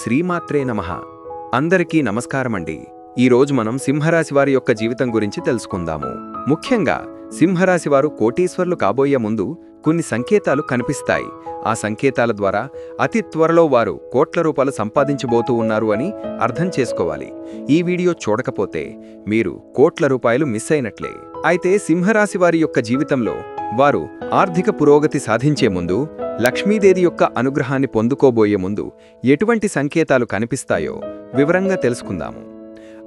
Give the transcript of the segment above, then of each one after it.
శ్రీమాత్రే నమః. అందరికీ నమస్కారమండి. ఈరోజు మనం సింహరాశివారి యొక్క జీవితం గురించి తెలుసుకుందాము. ముఖ్యంగా సింహరాశివారు కోటీశ్వర్లు కాబోయే ముందు కొన్ని సంకేతాలు కనిపిస్తాయి. ఆ సంకేతాల ద్వారా అతి త్వరలో వారు కోట్ల రూపాయలు సంపాదించబోతూ ఉన్నారు అని అర్థం చేసుకోవాలి. ఈ వీడియో చూడకపోతే మీరు కోట్ల రూపాయలు మిస్ అయినట్లే. అయితే సింహరాశివారి యొక్క జీవితంలో వారు ఆర్థిక పురోగతి సాధించే ముందు, లక్ష్మీదేవి యొక్క అనుగ్రహాన్ని పొందుకోబోయే ముందు ఎటువంటి సంకేతాలు కనిపిస్తాయో వివరంగా తెలుసుకుందాము.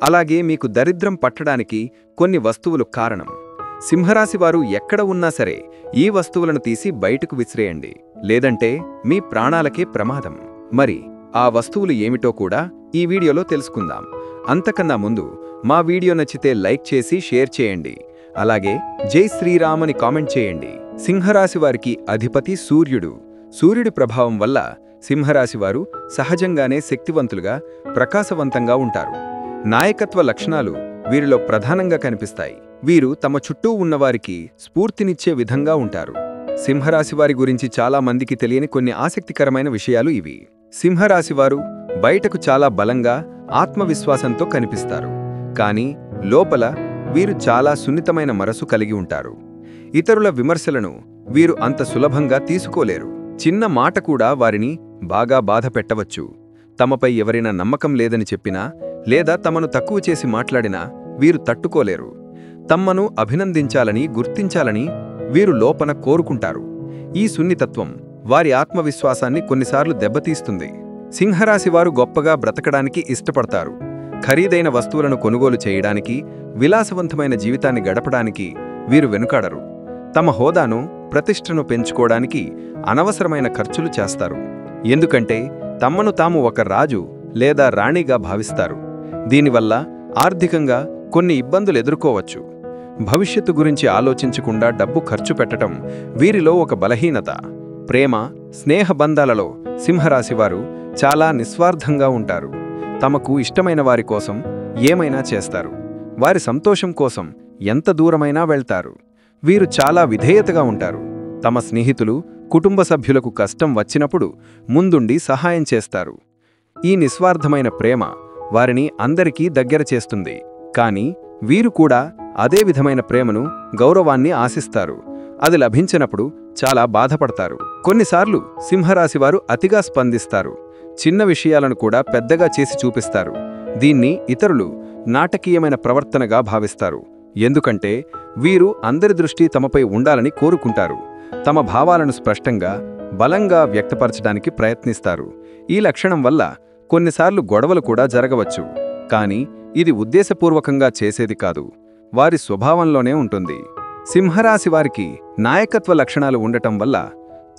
అలాగే మీకు దరిద్రం పట్టడానికి కొన్ని వస్తువులు కారణం. సింహరాశివారు ఎక్కడ ఉన్నా సరే ఈ వస్తువులను తీసి బయటకు విసిరేయండి, లేదంటే మీ ప్రాణాలకే ప్రమాదం. మరి ఆ వస్తువులు ఏమిటో కూడా ఈ వీడియోలో తెలుసుకుందాం. అంతకన్నా ముందు మా వీడియో నచ్చితే లైక్ చేసి షేర్ చేయండి. అలాగే జై శ్రీరామ్ అని కామెంట్ చేయండి. సింహరాశివారికి అధిపతి సూర్యుడు. సూర్యుడి ప్రభావం వల్ల సింహరాశివారు సహజంగానే శక్తివంతులుగా, ప్రకాశవంతంగా ఉంటారు. నాయకత్వ లక్షణాలు వీరిలో ప్రధానంగా కనిపిస్తాయి. వీరు తమ చుట్టూ ఉన్నవారికి స్ఫూర్తినిచ్చే విధంగా ఉంటారు. సింహరాశివారి గురించి చాలా మందికి తెలియని కొన్ని ఆసక్తికరమైన విషయాలు ఇవి. సింహరాశివారు బయటకు చాలా బలంగా, ఆత్మవిశ్వాసంతో కనిపిస్తారు. కానీ లోపల వీరు చాలా సున్నితమైన మనసు కలిగి ఉంటారు. ఇతరుల విమర్శలను వీరు అంత సులభంగా తీసుకోలేరు. చిన్న మాట కూడా వారిని బాగా బాధ పెట్టవచ్చు. తమపై ఎవరైనా నమ్మకం లేదని చెప్పినా, లేదా తమను తక్కువ చేసి మాట్లాడినా వీరు తట్టుకోలేరు. తమ్మను అభినందించాలని, గుర్తించాలని వీరు లోపన కోరుకుంటారు. ఈ సున్నితత్వం వారి ఆత్మవిశ్వాసాన్ని కొన్నిసార్లు దెబ్బతీస్తుంది. సింహరాశివారు గొప్పగా బ్రతకడానికి ఇష్టపడతారు. ఖరీదైన వస్తువులను కొనుగోలు చేయడానికి, విలాసవంతమైన జీవితాన్ని గడపడానికి వీరు వెనుకాడరు. తమ హోదాను, ప్రతిష్టను పెంచుకోవడానికి అనవసరమైన ఖర్చులు చేస్తారు. ఎందుకంటే తమను తాము ఒక రాజు లేదా రాణిగా భావిస్తారు. దీనివల్ల ఆర్థికంగా కొన్ని ఇబ్బందులు ఎదుర్కోవచ్చు. భవిష్యత్తు గురించి ఆలోచించకుండా డబ్బు ఖర్చు పెట్టడం వీరిలో ఒక బలహీనత. ప్రేమ, స్నేహ బంధాలలో సింహరాశివారు చాలా నిస్వార్థంగా ఉంటారు. తమకు ఇష్టమైన వారి కోసం ఏమైనా చేస్తారు. వారి సంతోషం కోసం ఎంత దూరమైనా వెళ్తారు. వీరు చాలా విధేయతగా ఉంటారు. తమ స్నేహితులు, కుటుంబ సభ్యులకు కష్టం వచ్చినప్పుడు ముందుండి సహాయం చేస్తారు. ఈ నిస్వార్థమైన ప్రేమ వారిని అందరికీ దగ్గర చేస్తుంది. కానీ వీరు కూడా అదే విధమైన ప్రేమను, గౌరవాన్ని ఆశిస్తారు. అది లభించినప్పుడు చాలా బాధపడతారు. కొన్నిసార్లు సింహరాశివారు అతిగా స్పందిస్తారు. చిన్న విషయాలను కూడా పెద్దగా చేసి చూపిస్తారు. దీన్ని ఇతరులు నాటకీయమైన ప్రవర్తనగా భావిస్తారు. ఎందుకంటే వీరు అందరి దృష్టి తమపై ఉండాలని కోరుకుంటారు. తమ భావాలను స్పష్టంగా, బలంగా వ్యక్తపరచడానికి ప్రయత్నిస్తారు. ఈ లక్షణం వల్ల కొన్నిసార్లు గొడవలు కూడా జరగవచ్చు. కానీ ఇది ఉద్దేశపూర్వకంగా చేసేది కాదు, వారి స్వభావంలోనే ఉంటుంది. సింహరాశివారికి నాయకత్వ లక్షణాలు ఉండటం వల్ల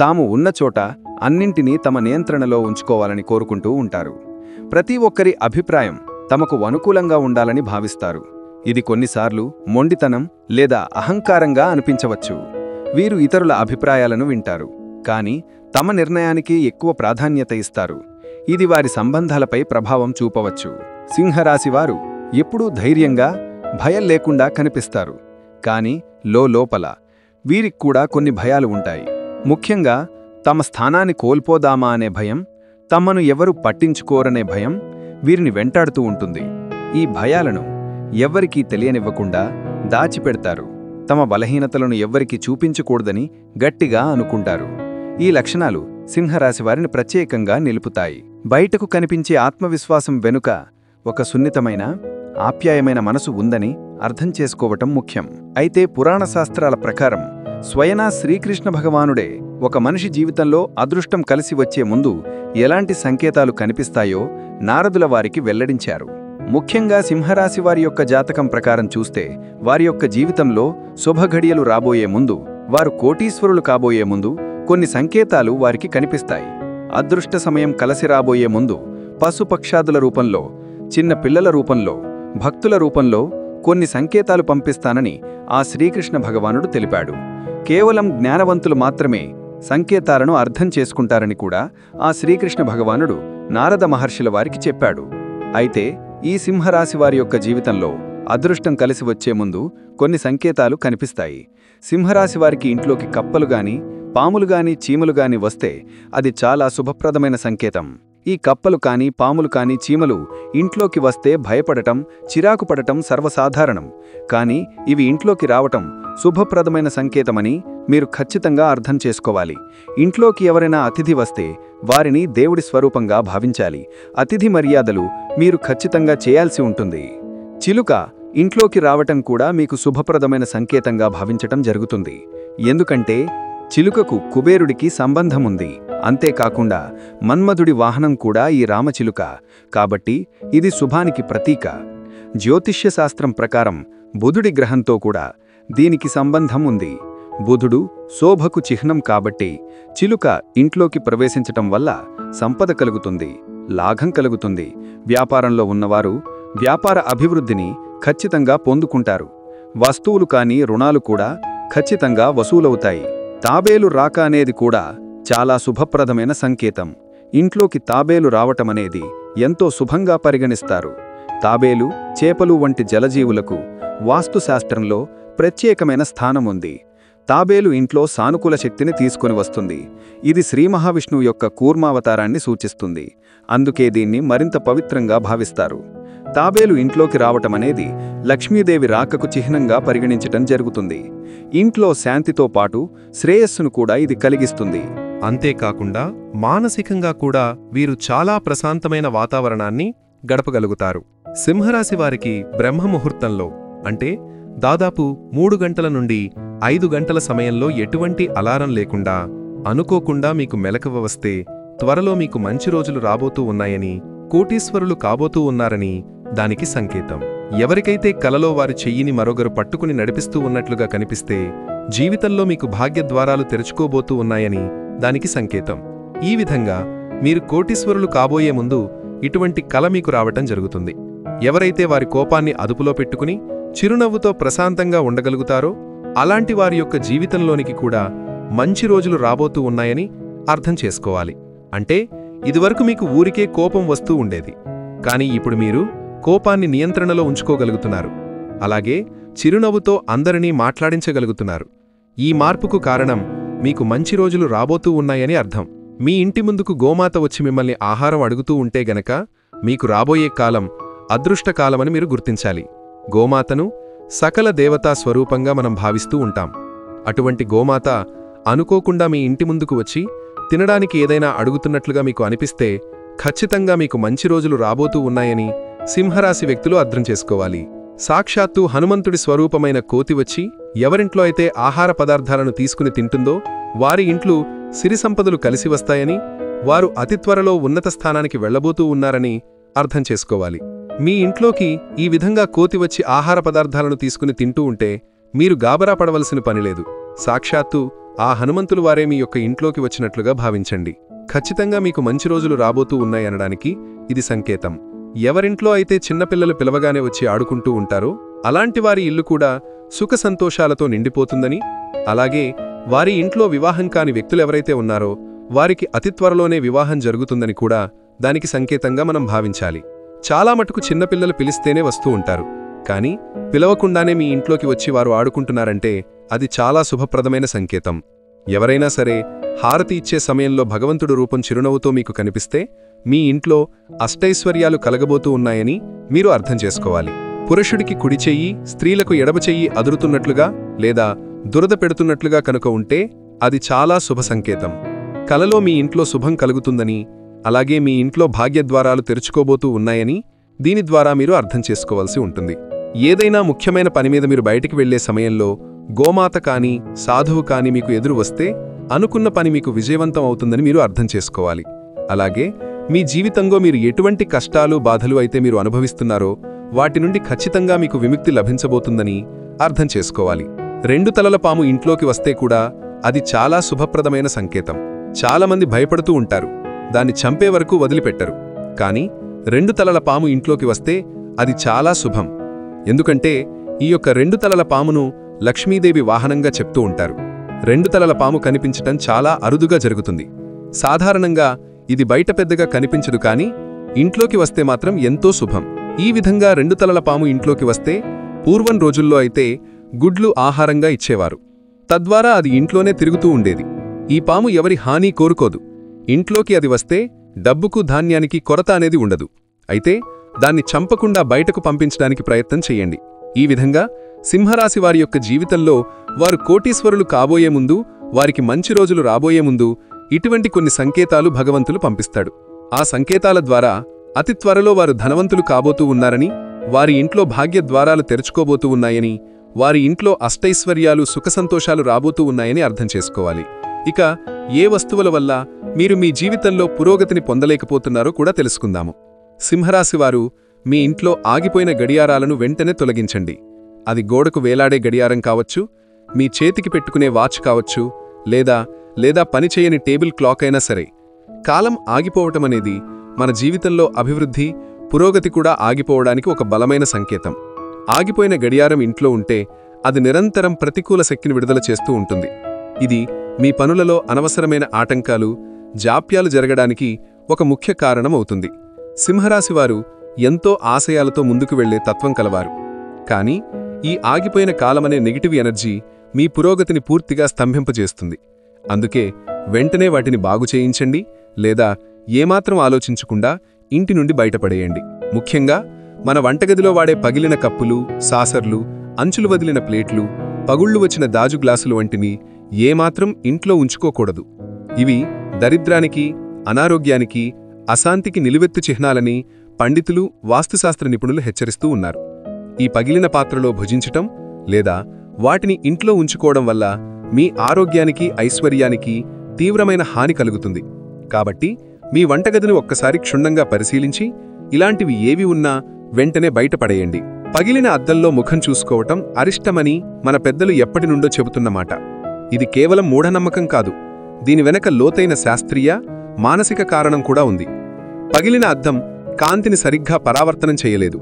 తాము ఉన్న చోట అన్నింటినీ తమ నియంత్రణలో ఉంచుకోవాలని కోరుకుంటూ ఉంటారు. ప్రతి ఒక్కరి అభిప్రాయం తమకు అనుకూలంగా ఉండాలని భావిస్తారు. ఇది కొన్నిసార్లు మొండితనం లేదా అహంకారంగా అనిపించవచ్చు. వీరు ఇతరుల అభిప్రాయాలను వింటారు, కానీ తమ నిర్ణయానికి ఎక్కువ ప్రాధాన్యత ఇస్తారు. ఇది వారి సంబంధాలపై ప్రభావం చూపవచ్చు. సింహరాశివారు ఎప్పుడూ ధైర్యంగా, భయం లేకుండా కనిపిస్తారు. కానీ లోపల వీరికి కూడా కొన్ని భయాలు ఉంటాయి. ముఖ్యంగా తమ స్థానాన్ని కోల్పోదామా అనే భయం, తమను ఎవరు పట్టించుకోరనే భయం వీరిని వెంటాడుతూ ఉంటుంది. ఈ భయాలను ఎవ్వరికీ తెలియనివ్వకుండా దాచిపెడతారు. తమ బలహీనతలను ఎవ్వరికీ చూపించకూడదని గట్టిగా అనుకుంటారు. ఈ లక్షణాలు సింహరాశివారిని ప్రత్యేకంగా నిలుపుతాయి. బయటకు కనిపించే ఆత్మవిశ్వాసం వెనుక ఒక సున్నితమైన, ఆప్యాయమైన మనసు ఉందని అర్థం చేసుకోవటం ముఖ్యం. అయితే పురాణ శాస్త్రాల ప్రకారం స్వయనా శ్రీకృష్ణ భగవానుడే ఒక మనిషి జీవితంలో అదృష్టం కలిసి వచ్చే ముందు ఎలాంటి సంకేతాలు కనిపిస్తాయో నారదుల వారికి వెల్లడించారు. ముఖ్యంగా సింహరాశివారి యొక్క జాతకం ప్రకారం చూస్తే వారి యొక్క జీవితంలో శుభఘడియలు రాబోయే ముందు, వారు కోటీశ్వరులు కాబోయే ముందు కొన్ని సంకేతాలు వారికి కనిపిస్తాయి. అదృష్ట సమయం కలసి రాబోయే ముందు పశుపక్షాదుల రూపంలో, చిన్న పిల్లల రూపంలో, భక్తుల రూపంలో కొన్ని సంకేతాలు పంపిస్తానని ఆ శ్రీకృష్ణ భగవానుడు తెలిపాడు. కేవలం జ్ఞానవంతులు మాత్రమే సంకేతాలను అర్థం చేసుకుంటారని కూడా ఆ శ్రీకృష్ణ భగవానుడు నారద మహర్షుల వారికి చెప్పాడు. అయితే ఈ సింహరాశివారి యొక్క జీవితంలో అదృష్టం కలిసి వచ్చే ముందు కొన్ని సంకేతాలు కనిపిస్తాయి. సింహరాశివారికి ఇంట్లోకి కప్పలుగాని, పాములుగాని, చీమలుగాని వస్తే అది చాలా శుభప్రదమైన సంకేతం. ఈ కప్పలు కాని పాములు కాని చీమలు ఇంట్లోకి వస్తే భయపడటం చిరాకు పడటం సర్వసాధారణం. కానీ ఇవి ఇంట్లోకి రావటం శుభప్రదమైన సంకేతమని మీరు ఖచ్చితంగా అర్థం చేసుకోవాలి. ఇంట్లోకి ఎవరైనా అతిథి వస్తే వారిని దేవుడి స్వరూపంగా భావించాలి. అతిథి మర్యాదలు మీరు ఖచ్చితంగా చేయాల్సి ఉంటుంది. చిలుక ఇంట్లోకి రావటం కూడా మీకు శుభప్రదమైన సంకేతంగా భావించటం జరుగుతుంది. ఎందుకంటే చిలుకకు కుబేరుడికి సంబంధముంది. అంతేకాకుండా మన్మధుడి వాహనం కూడా ఈ రామచిలుక. కాబట్టి ఇది శుభానికి ప్రతీక. జ్యోతిష్య శాస్త్రం ప్రకారం బుధుడి గ్రహంతో కూడా దీనికి సంబంధం ఉంది. బుధుడు శోభకు చిహ్నం కాబట్టి చిలుక ఇంట్లోకి ప్రవేశించటం వల్ల సంపద కలుగుతుంది, లాభం కలుగుతుంది. వ్యాపారంలో ఉన్నవారు వ్యాపార అభివృద్ధిని ఖచ్చితంగా పొందుకుంటారు. వస్తువులు కాని రుణాలు కూడా ఖచ్చితంగా వసూలవుతాయి. తాబేలు రాక అనేది కూడా చాలా శుభప్రదమైన సంకేతం. ఇంట్లోకి తాబేలు రావటమనేది ఎంతో శుభంగా పరిగణిస్తారు. తాబేలు, చేపలు వంటి జలజీవులకు వాస్తుశాస్త్రంలో ప్రత్యేకమైన స్థానముంది. తాబేలు ఇంట్లో సానుకూల శక్తిని తీసుకొని వస్తుంది. ఇది శ్రీ మహావిష్ణువు యొక్క కూర్మావతారాన్ని సూచిస్తుంది. అందుకే దీన్ని మరింత పవిత్రంగా భావిస్తారు. తాబేలు ఇంట్లోకి రావటమనేది లక్ష్మీదేవి రాకకు చిహ్నంగా పరిగణించటం జరుగుతుంది. ఇంట్లో శాంతితో పాటు శ్రేయస్సును కూడా ఇది కలిగిస్తుంది. అంతేకాకుండా మానసికంగా కూడా వీరు చాలా ప్రశాంతమైన వాతావరణాన్ని గడపగలుగుతారు. సింహరాశి వారికి బ్రహ్మముహూర్తంలో అంటే దాదాపు 3 గంటల నుండి 5 గంటల సమయంలో ఎటువంటి అలారం లేకుండా అనుకోకుండా మీకు మెలకువ వస్తే త్వరలో మీకు మంచి రోజులు రాబోతూ ఉన్నాయని, కోటీశ్వరులు కాబోతూ ఉన్నారని దానికి సంకేతం. ఎవరికైతే కలలో వారి చెయ్యిని మరొకరు పట్టుకుని నడిపిస్తూ ఉన్నట్లుగా కనిపిస్తే జీవితంలో మీకు భాగ్యద్వారాలు తెరుచుకోబోతూ ఉన్నాయని దానికి సంకేతం. ఈ విధంగా మీరు కోటీశ్వరులు కాబోయే ముందు ఇటువంటి కల మీకు రావటం జరుగుతుంది. ఎవరైతే వారి కోపాన్ని అదుపులో పెట్టుకుని చిరునవ్వుతో ప్రశాంతంగా ఉండగలుగుతారో అలాంటి వారి యొక్క జీవితంలోనికి కూడా మంచి రోజులు రాబోతూ ఉన్నాయని అర్థం చేసుకోవాలి. అంటే ఇదివరకు మీకు ఊరికే కోపం వస్తూ ఉండేది, కానీ ఇప్పుడు మీరు కోపాన్ని నియంత్రణలో ఉంచుకోగలుగుతున్నారు. అలాగే చిరునవ్వుతో అందరినీ మాట్లాడించగలుగుతున్నారు. ఈ మార్పుకు కారణం మీకు మంచి రోజులు రాబోతూ ఉన్నాయని అర్థం. మీ ఇంటి ముందుకు గోమాత వచ్చి మిమ్మల్ని ఆహారం అడుగుతూ ఉంటే గనక మీకు రాబోయే కాలం అదృష్టకాలమని మీరు గుర్తించాలి. గోమాతను సకల దేవతా స్వరూపంగా మనం భావిస్తూ ఉంటాం. అటువంటి గోమాత అనుకోకుండా మీ ఇంటి ముందుకు వచ్చి తినడానికి ఏదైనా అడుగుతున్నట్లుగా మీకు అనిపిస్తే ఖచ్చితంగా మీకు మంచి రోజులు రాబోతూ ఉన్నాయని సింహరాశి వ్యక్తులు అర్థం చేసుకోవాలి. సాక్షాత్తు హనుమంతుడి స్వరూపమైన కోతి వచ్చి ఎవరింట్లో అయితే ఆహార పదార్థాలను తీసుకుని తింటుందో వారి ఇంట్లో సిరి సంపదలు కలిసి వస్తాయని, వారు అతి త్వరలో ఉన్నత స్థానానికి వెళ్లబోతూ ఉన్నారని అర్థం చేసుకోవాలి. మీ ఇంట్లోకి ఈ విధంగా కోతి వచ్చి ఆహార పదార్థాలను తీసుకుని తింటూ ఉంటే మీరు గాబరా పడవలసిన పనిలేదు. సాక్షాత్తు ఆ హనుమంతులు వారే మీ యొక్క ఇంట్లోకి వచ్చినట్లుగా భావించండి. ఖచ్చితంగా మీకు మంచి రోజులు రాబోతూ ఉన్నాయనడానికి ఇది సంకేతం. ఎవరింట్లో అయితే చిన్నపిల్లలు పిలవగానే వచ్చి ఆడుకుంటూ ఉంటారో అలాంటి వారి ఇల్లు కూడా సుఖ సంతోషాలతో నిండిపోతుందని, అలాగే వారి ఇంట్లో వివాహం కాని వ్యక్తులెవరైతే ఉన్నారో వారికి అతి త్వరలోనే వివాహం జరుగుతుందని కూడా దానికి సంకేతంగా మనం భావించాలి. చాలా మటుకు చిన్నపిల్లలు పిలిస్తేనే వస్తూ ఉంటారు, కానీ పిలవకుండానే మీ ఇంట్లోకి వచ్చి వారు ఆడుకుంటున్నారంటే అది చాలా శుభప్రదమైన సంకేతం. ఎవరైనా సరే హారతి ఇచ్చే సమయంలో భగవంతుడు రూపం చిరునవ్వుతో మీకు కనిపిస్తే మీ ఇంట్లో అష్టైశ్వర్యాలు కలగబోతూ ఉన్నాయని మీరు అర్థం చేసుకోవాలి. పురుషుడికి కుడి చెయ్యి, స్త్రీలకు ఎడమ చెయ్యి అదురుతున్నట్లుగా లేదా దురద పెడుతున్నట్లుగా కనుక ఉంటే అది చాలా శుభ సంకేతం. కలలో మీ ఇంట్లో శుభం కలుగుతుందని, అలాగే మీ ఇంట్లో భాగ్యద్వారాలు తెరుచుకోబోతూ ఉన్నాయని దీని ద్వారా మీరు అర్థం చేసుకోవాల్సి ఉంటుంది. ఏదైనా ముఖ్యమైన పనిమీద మీరు బయటికి వెళ్లే సమయంలో గోమాత కాని సాధువు కాని మీకు ఎదురు వస్తే అనుకున్న పని మీకు విజయవంతం అవుతుందని మీరు అర్థం చేసుకోవాలి. అలాగే మీ జీవితంలో మీరు ఎటువంటి కష్టాలు బాధలు అయితే మీరు అనుభవిస్తున్నారో వాటి నుండి ఖచ్చితంగా మీకు విముక్తి లభించబోతుందని అర్థం చేసుకోవాలి. 2 తలల పాము ఇంట్లోకి వస్తే కూడా అది చాలా శుభప్రదమైన సంకేతం. చాలామంది భయపడుతూ ఉంటారు, దాన్ని చంపే వరకు వదిలిపెట్టరు. కానీ 2 తలల పాము ఇంట్లోకి వస్తే అది చాలా శుభం. ఎందుకంటే ఈ యొక్క 2 తలల పామును లక్ష్మీదేవి వాహనంగా చెప్తూ ఉంటారు. 2 తలల పాము కనిపించటం చాలా అరుదుగా జరుగుతుంది. సాధారణంగా ఇది బయట పెద్దగా కనిపించదు, కానీ ఇంట్లోకి వస్తే మాత్రం ఎంతో శుభం. ఈ విధంగా 2 తలల పాము ఇంట్లోకి వస్తే పూర్వం రోజుల్లో అయితే గుడ్లు ఆహారంగా ఇచ్చేవారు. తద్వారా అది ఇంట్లోనే తిరుగుతూ ఉండేది. ఈ పాము ఎవరి హాని కోరుకోదు. ఇంట్లోకి అది వస్తే డబ్బుకు ధాన్యానికి కొరత అనేది ఉండదు. అయితే దాన్ని చంపకుండా బయటకు పంపించడానికి ప్రయత్నం చెయ్యండి. ఈ విధంగా సింహరాశి వారి యొక్క జీవితంలో వారు కోటీశ్వరులు కాబోయే ముందు, వారికి మంచి రోజులు రాబోయే ముందు ఇటువంటి కొన్ని సంకేతాలు భగవంతులు పంపిస్తాడు. ఆ సంకేతాల ద్వారా అతి త్వరలో వారు ధనవంతులు కాబోతూ ఉన్నారని, వారి ఇంట్లో భాగ్య ద్వారాలు తెరుచుకోబోతూ ఉన్నాయని, వారి ఇంట్లో అష్టైశ్వర్యాలు సుఖసంతోషాలు రాబోతూ ఉన్నాయని అర్థం చేసుకోవాలి. ఇక ఏ వస్తువుల వల్ల మీరు మీ జీవితంలో పురోగతిని పొందలేకపోతున్నారో కూడా తెలుసుకుందాము. సింహరాశివారు మీ ఇంట్లో ఆగిపోయిన గడియారాలను వెంటనే తొలగించండి. అది గోడకు వేలాడే గడియారం కావచ్చు, మీ చేతికి పెట్టుకునే వాచ్ కావచ్చు, లేదా పనిచేయని టేబుల్ క్లాక్ అయినా సరే. కాలం ఆగిపోవటమనేది మన జీవితంలో అభివృద్ధి, పురోగతి కూడా ఆగిపోవడానికి ఒక బలమైన సంకేతం. ఆగిపోయిన గడియారం ఇంట్లో ఉంటే అది నిరంతరం ప్రతికూల శక్తిని విడుదల చేస్తూ ఉంటుంది. ఇది మీ పనులలో అనవసరమైన ఆటంకాలు, జాప్యాలు జరగడానికి ఒక ముఖ్య కారణం అవుతుంది. సింహరాశివారు ఎంతో ఆశయాలతో ముందుకు వెళ్లే తత్వం కలవారు. కానీ ఈ ఆగిపోయిన కాలమనే నెగిటివ్ ఎనర్జీ మీ పురోగతిని పూర్తిగా స్తంభింపజేస్తుంది. అందుకే వెంటనే వాటిని బాగు చేయించండి, లేదా ఏమాత్రం ఆలోచించకుండా ఇంటి నుండి బయటపడేయండి. ముఖ్యంగా మన వంటగదిలో వాడే పగిలిన కప్పులు, సాసర్లు, అంచులు వదిలిన ప్లేట్లు, పగుళ్లు వచ్చిన దాజు గ్లాసులు వంటివి ఏమాత్రం ఇంట్లో ఉంచుకోకూడదు. ఇవి దరిద్రానికి, అనారోగ్యానికి, అశాంతికి నిలువెత్తు చిహ్నాలని పండితులు, వాస్తుశాస్త్ర నిపుణులు హెచ్చరిస్తూ ఉన్నారు. ఈ పగిలిన పాత్రలో భుజించటం లేదా వాటిని ఇంట్లో ఉంచుకోవడం వల్ల మీ ఆరోగ్యానికి, ఐశ్వర్యానికి తీవ్రమైన హాని కలుగుతుంది. కాబట్టి మీ వంటగదిని ఒక్కసారి క్షుణ్ణంగా పరిశీలించి ఇలాంటివి ఏవి ఉన్నా వెంటనే బయటపడేయండి. పగిలిన అద్దంలో ముఖం చూసుకోవటం అరిష్టమని మన పెద్దలు ఎప్పటినుండో చెబుతున్నమాట. ఇది కేవలం మూఢనమ్మకం కాదు. దీని వెనక లోతైన శాస్త్రీయ, మానసిక కారణం కూడా ఉంది. పగిలిన అద్దం కాంతిని సరిగ్గా పరావర్తనం చేయలేదు.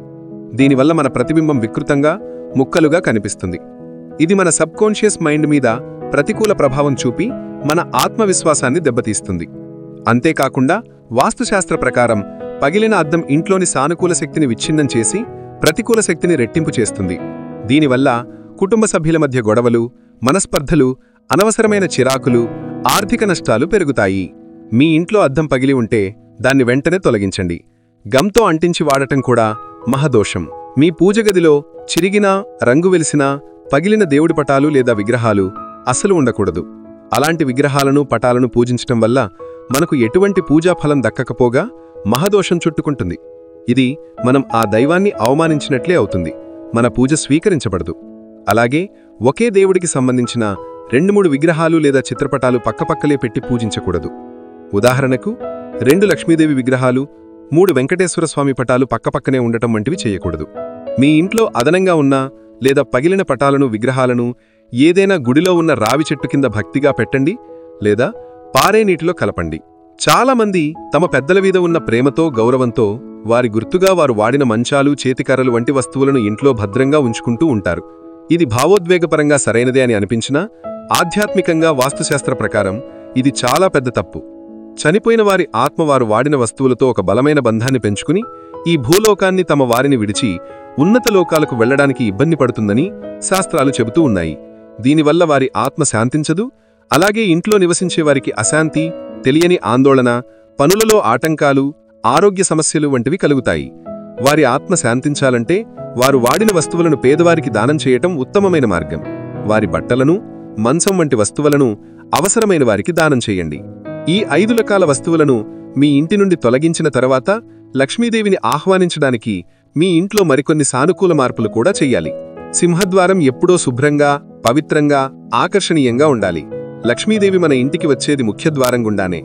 దీనివల్ల మన ప్రతిబింబం వికృతంగా, ముక్కలుగా కనిపిస్తుంది. ఇది మన సబ్కాన్షియస్ మైండ్ మీద ప్రతికూల ప్రభావం చూపి మన ఆత్మవిశ్వాసాన్ని దెబ్బతీస్తుంది. అంతేకాకుండా వాస్తుశాస్త్ర ప్రకారం పగిలిన అద్దం ఇంట్లోని సానుకూల శక్తిని విచ్ఛిన్నం చేసి ప్రతికూల శక్తిని రెట్టింపు చేస్తుంది. దీనివల్ల కుటుంబ సభ్యుల మధ్య గొడవలు, మనస్పర్ధలు, అనవసరమైన చిరాకులు, ఆర్థిక నష్టాలు పెరుగుతాయి. మీ ఇంట్లో అద్దం పగిలి ఉంటే దాన్ని వెంటనే తొలగించండి. గమ్తో అంటించి వాడటం కూడా మహదోషం. మీ పూజగదిలో చిరిగినా, రంగు వెలిసినా, పగిలిన దేవుడి పటాలు లేదా విగ్రహాలు అస్సలు ఉండకూడదు. అలాంటి విగ్రహాలను, పటాలను పూజించటం వల్ల మనకు ఎటువంటి పూజాఫలం దక్కకపోగా మహదోషం చుట్టుకుంటుంది. ఇది మనం ఆ దైవాన్ని అవమానించినట్లే అవుతుంది. మన పూజ స్వీకరించబడదు. అలాగే ఒకే దేవుడికి సంబంధించిన 2-3 విగ్రహాలు లేదా చిత్రపటాలు పక్కపక్కలే పెట్టి పూజించకూడదు. ఉదాహరణకు 2 లక్ష్మీదేవి విగ్రహాలు, 3 వెంకటేశ్వర స్వామి పటాలు పక్కపక్కనే ఉండటం వంటివి చేయకూడదు. మీ ఇంట్లో అదనంగా ఉన్న లేదా పగిలిన పటాలను, విగ్రహాలను ఏదైనా గుడిలో ఉన్న రావి చెట్టు కింద భక్తిగా పెట్టండి, లేదా పారే నీటిలో కలపండి. చాలామంది తమ పెద్దల మీద ఉన్న ప్రేమతో, గౌరవంతో వారి గుర్తుగా వారు వాడిన మంచాలు, చేతికర్రలు వంటి వస్తువులను ఇంట్లో భద్రంగా ఉంచుకుంటూ ఉంటారు. ఇది భావోద్వేగపరంగా సరైనదే అని అనిపించినా ఆధ్యాత్మికంగా, వాస్తుశాస్త్ర ప్రకారం ఇది చాలా పెద్ద తప్పు. చనిపోయిన వారి ఆత్మ వారు వాడిన వస్తువులతో ఒక బలమైన బంధాన్ని పెంచుకుని ఈ భూలోకాన్ని తమ వారిని విడిచి ఉన్నత లోకాలకు వెళ్లడానికి ఇబ్బంది పడుతుందని శాస్త్రాలు చెబుతూ ఉన్నాయి. దీనివల్ల వారి ఆత్మ శాంతించదు. అలాగే ఇంట్లో నివసించే వారికి అశాంతి, తెలియని ఆందోళన, పనులలో ఆటంకాలు, ఆరోగ్య సమస్యలు వంటివి కలుగుతాయి. వారి ఆత్మ శాంతించాలంటే వారు వాడిన వస్తువులను పేదవారికి దానం చేయటం ఉత్తమమైన మార్గం. వారి బట్టలను, మంచం వంటి వస్తువులను అవసరమైన వారికి దానం చేయండి. ఈ 5 రకాల వస్తువులను మీ ఇంటి నుండి తొలగించిన తర్వాత లక్ష్మీదేవిని ఆహ్వానించడానికి మీ ఇంట్లో మరికొన్ని సానుకూల మార్పులు కూడా చెయ్యాలి. సింహద్వారం ఎప్పుడో శుభ్రంగా, పవిత్రంగా, ఆకర్షణీయంగా ఉండాలి. లక్ష్మీదేవి మన ఇంటికి వచ్చేది ముఖ్యద్వారం గుండానే.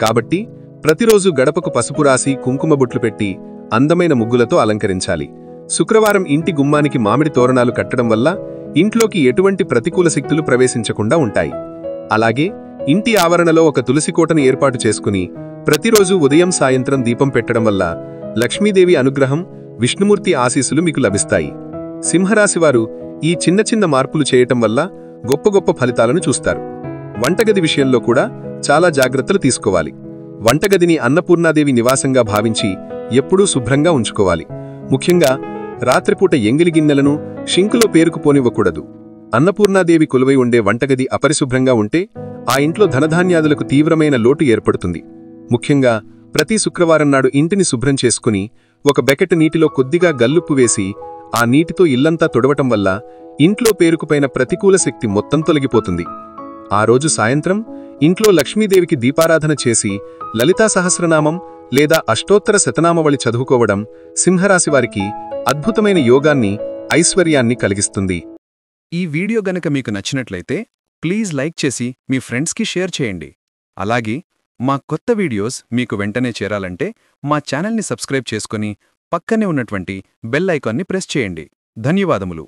కాబట్టి ప్రతిరోజు గడపకు పసుపు రాసి, కుంకుమ బొట్లు పెట్టి అందమైన ముగ్గులతో అలంకరించాలి. శుక్రవారం ఇంటి గుమ్మానికి మామిడి తోరణాలు కట్టడం వల్ల ఇంట్లోకి ఎటువంటి ప్రతికూల శక్తులు ప్రవేశించకుండా ఉంటాయి. అలాగే ఇంటి ఆవరణలో ఒక తులసికోటను ఏర్పాటు చేసుకుని ప్రతిరోజు ఉదయం, సాయంత్రం దీపం పెట్టడం వల్ల లక్ష్మీదేవి అనుగ్రహం, విష్ణుమూర్తి ఆశీస్సులు మీకు లభిస్తాయి. సింహరాశివారు ఈ చిన్న చిన్న మార్పులు చేయటం వల్ల గొప్ప గొప్ప ఫలితాలను చూస్తారు. వంటగది విషయంలో కూడా చాలా జాగ్రత్తలు తీసుకోవాలి. వంటగదిని అన్నపూర్ణాదేవి నివాసంగా భావించి ఎప్పుడూ శుభ్రంగా ఉంచుకోవాలి. ముఖ్యంగా రాత్రిపూట ఎంగిలి గిన్నెలను షింకులో పేరుకుపోనివ్వకూడదు. అన్నపూర్ణాదేవి కొలువై ఉండే వంటగది అపరిశుభ్రంగా ఉంటే ఆ ఇంట్లో ధనధాన్యాదులకు తీవ్రమైన లోటు ఏర్పడుతుంది. ముఖ్యంగా ప్రతి శుక్రవారం నాడు ఇంటిని శుభ్రం చేసుకుని ఒక బకెట్ నీటిలో కొద్దిగా గల్లుప్పు వేసి ఆ నీటితో ఇల్లంతా తుడవటం వల్ల ఇంట్లో పేరుకుపోయిన ప్రతికూల శక్తి మొత్తం తొలగిపోతుంది. ఆ రోజు సాయంత్రం ఇంట్లో లక్ష్మీదేవికి దీపారాధన చేసి లలితా సహస్రనామం లేదా అష్టోత్తర శతనామవళి చదువుకోవడం సింహరాశివారికి అద్భుతమైన యోగాన్ని, ఐశ్వర్యాన్ని కలిగిస్తుంది. ఈ వీడియో గనక మీకు నచ్చినట్లయితే ప్లీజ్ లైక్ చేసి మీ ఫ్రెండ్స్కి షేర్ చేయండి. అలాగే మా కొత్త వీడియోస్ మీకు వెంటనే చేరాలంటే మా ఛానల్ని సబ్స్క్రైబ్ చేసుకుని పక్కనే ఉన్నటువంటి బెల్ ఐకాన్ని ప్రెస్ చేయండి. ధన్యవాదములు.